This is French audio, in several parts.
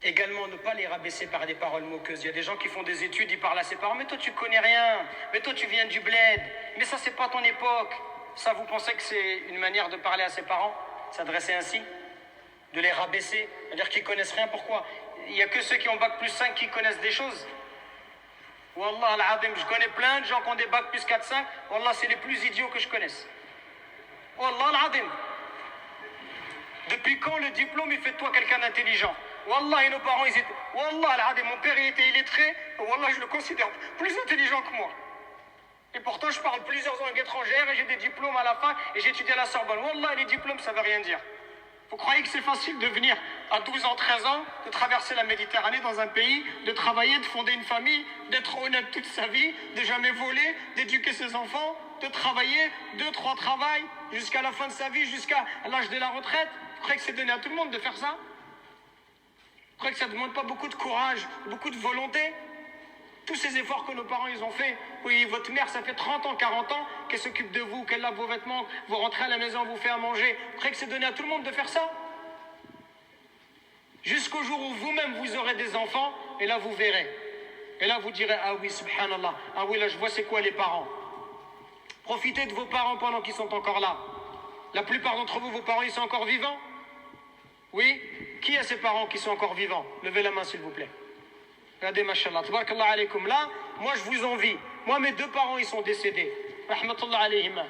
Également, ne pas les rabaisser par des paroles moqueuses. Il y a des gens qui font des études, ils parlent à ses parents. Mais toi, tu connais rien. Mais toi, tu viens du bled. Mais ça, c'est pas ton époque. Ça, vous pensez que c'est une manière de parler à ses parents? S'adresser ainsi? De les rabaisser? C'est-à-dire qu'ils connaissent rien. Pourquoi? Il n'y a que ceux qui ont bac plus 5 qui connaissent des choses. Wallah al-Adim, je connais plein de gens qui ont des bacs plus 4, 5. Wallah, c'est les plus idiots que je connaisse. Wallah al-Adim. Depuis quand le diplôme, il fait de toi quelqu'un d'intelligent? Wallah, et nos parents, ils étaient... Wallah al-Adim, mon père, il était illettré. Wallah, je le considère plus intelligent que moi. Et pourtant, je parle plusieurs langues étrangères et j'ai des diplômes à la fin et j'ai étudié à la Sorbonne. Wallah, les diplômes, ça veut rien dire. Vous croyez que c'est facile de venir à 12 ans, 13 ans, de traverser la Méditerranée dans un pays, de travailler, de fonder une famille, d'être honnête toute sa vie, de jamais voler, d'éduquer ses enfants, de travailler 2, 3 travails jusqu'à la fin de sa vie, jusqu'à l'âge de la retraite? Vous croyez que c'est donné à tout le monde de faire ça? Vous croyez que ça ne demande pas beaucoup de courage, beaucoup de volonté? Tous ces efforts que nos parents ils ont fait. Oui, votre mère, ça fait 30 ans, 40 ans qu'elle s'occupe de vous, qu'elle lave vos vêtements, vous rentrez à la maison, vous fait à manger. Vous croyez que c'est donné à tout le monde de faire ça? Jusqu'au jour où vous-même vous aurez des enfants, et là vous verrez. Et là vous direz, ah oui, subhanallah, ah oui, là je vois c'est quoi les parents. Profitez de vos parents pendant qu'ils sont encore là. La plupart d'entre vous, vos parents, ils sont encore vivants? Oui? Qui a ses parents qui sont encore vivants? Levez la main s'il vous plaît. Regardez, mashallah, tabarakallah alaykum. Là, moi je vous envie. Moi, mes 2 parents, ils sont décédés. Rahmatullah alayhim.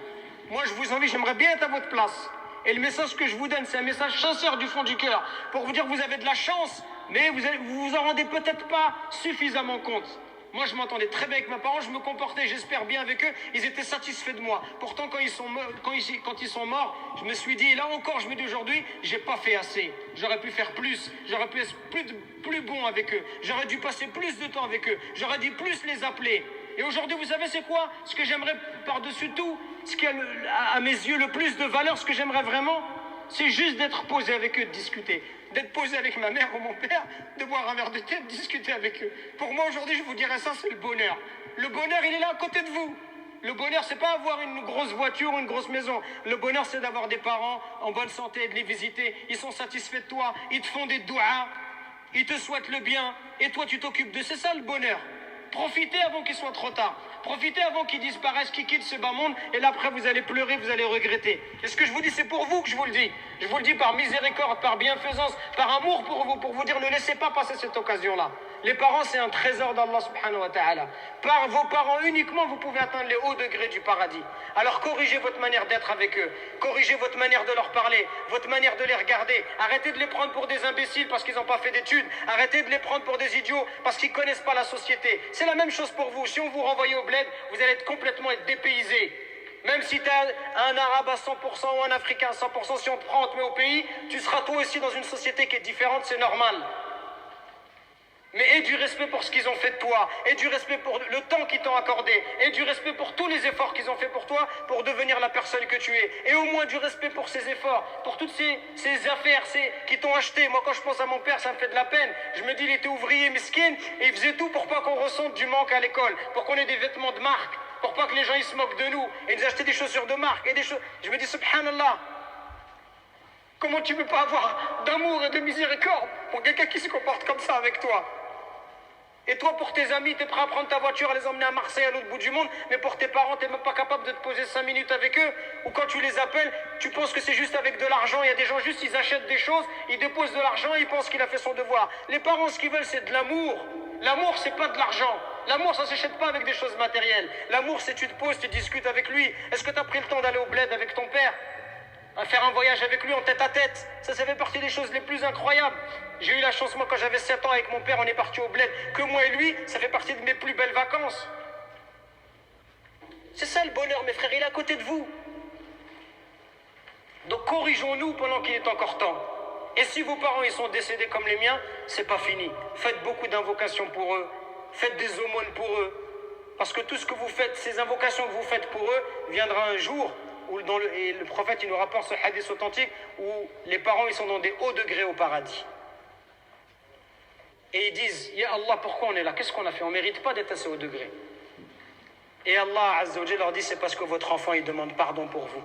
Moi, je vous envie, j'aimerais bien être à votre place. Et le message que je vous donne, c'est un message sincère du fond du cœur. Pour vous dire que vous avez de la chance, mais vous vous en rendez peut-être pas suffisamment compte. Moi, je m'entendais très bien avec mes parents, je me comportais, j'espère, bien avec eux. Ils étaient satisfaits de moi. Pourtant, quand ils sont morts, je me suis dit, là encore, je me dis aujourd'hui, j'ai pas fait assez. J'aurais pu faire plus. J'aurais pu être plus bon avec eux. J'aurais dû passer plus de temps avec eux. J'aurais dû plus les appeler. Et aujourd'hui, vous savez, c'est quoi? Ce que j'aimerais par-dessus tout, ce qui a à mes yeux le plus de valeur, ce que j'aimerais vraiment, c'est juste d'être posé avec eux, de discuter. D'être posé avec ma mère ou mon père, de boire un verre de thé, de discuter avec eux. Pour moi, aujourd'hui, je vous dirais ça, c'est le bonheur. Le bonheur, il est là à côté de vous. Le bonheur, c'est pas avoir une grosse voiture ou une grosse maison. Le bonheur, c'est d'avoir des parents en bonne santé et de les visiter. Ils sont satisfaits de toi, ils te font des douas, ils te souhaitent le bien, et toi, tu t'occupes d'eux. C'est ça, le bonheur. Profitez avant qu'il soit trop tard. Profitez avant qu'ils disparaissent, qu'ils quittent ce bas monde. Et là, après, vous allez pleurer, vous allez regretter. Et ce que je vous dis, c'est pour vous que je vous le dis. Je vous le dis par miséricorde, par bienfaisance, par amour pour vous dire, ne laissez pas passer cette occasion-là. Les parents, c'est un trésor d'Allah subhanahu wa ta'ala. Par vos parents uniquement, vous pouvez atteindre les hauts degrés du paradis. Alors corrigez votre manière d'être avec eux. Corrigez votre manière de leur parler, votre manière de les regarder. Arrêtez de les prendre pour des imbéciles parce qu'ils n'ont pas fait d'études. Arrêtez de les prendre pour des idiots parce qu'ils ne connaissent pas la société. C'est la même chose pour vous. Si on vous renvoie au bled, vous allez complètement être dépaysé. Même si tu es un arabe à 100% ou un africain à 100%, si on te prend, on te met au pays, tu seras toi aussi dans une société qui est différente, c'est normal. Mais aie du respect pour ce qu'ils ont fait de toi, aie du respect pour le temps qu'ils t'ont accordé, aie du respect pour tous les efforts qu'ils ont fait pour toi pour devenir la personne que tu es. Et au moins du respect pour ces efforts, pour toutes ces affaires qui t'ont acheté. Moi, quand je pense à mon père, ça me fait de la peine. Je me dis, il était ouvrier mesquin et il faisait tout pour pas qu'on ressente du manque à l'école, pour qu'on ait des vêtements de marque, pour pas que les gens ils se moquent de nous et nous acheter des chaussures de marque. Je me dis, subhanallah, comment tu peux pas avoir d'amour et de miséricorde pour quelqu'un qui se comporte comme ça avec toi? Et toi, pour tes amis, t'es prêt à prendre ta voiture, à les emmener à Marseille, à l'autre bout du monde, mais pour tes parents, t'es même pas capable de te poser 5 minutes avec eux, ou quand tu les appelles, tu penses que c'est juste avec de l'argent. Il y a des gens juste, ils achètent des choses, ils déposent de l'argent, ils pensent qu'il a fait son devoir. Les parents, ce qu'ils veulent, c'est de l'amour. L'amour, c'est pas de l'argent. L'amour, ça s'achète pas avec des choses matérielles. L'amour, c'est tu te poses, tu discutes avec lui. Est-ce que t'as pris le temps d'aller au bled avec ton père? À faire un voyage avec lui en tête à tête. Ça fait partie des choses les plus incroyables. J'ai eu la chance, moi, quand j'avais 7 ans avec mon père, on est parti au bled. Que moi et lui, ça fait partie de mes plus belles vacances. C'est ça le bonheur, mes frères, il est à côté de vous. Donc corrigeons-nous pendant qu'il est encore temps. Et si vos parents ils sont décédés comme les miens, c'est pas fini. Faites beaucoup d'invocations pour eux. Faites des aumônes pour eux. Parce que tout ce que vous faites, ces invocations que vous faites pour eux, viendra un jour où et le prophète il nous rapporte ce hadith authentique où les parents ils sont dans des hauts degrés au paradis. Et ils disent, Ya Allah, pourquoi on est là? Qu'est-ce qu'on a fait? On ne mérite pas d'être à ce haut degré. Et Allah Azza wa Jalla leur dit, c'est parce que votre enfant il demande pardon pour vous.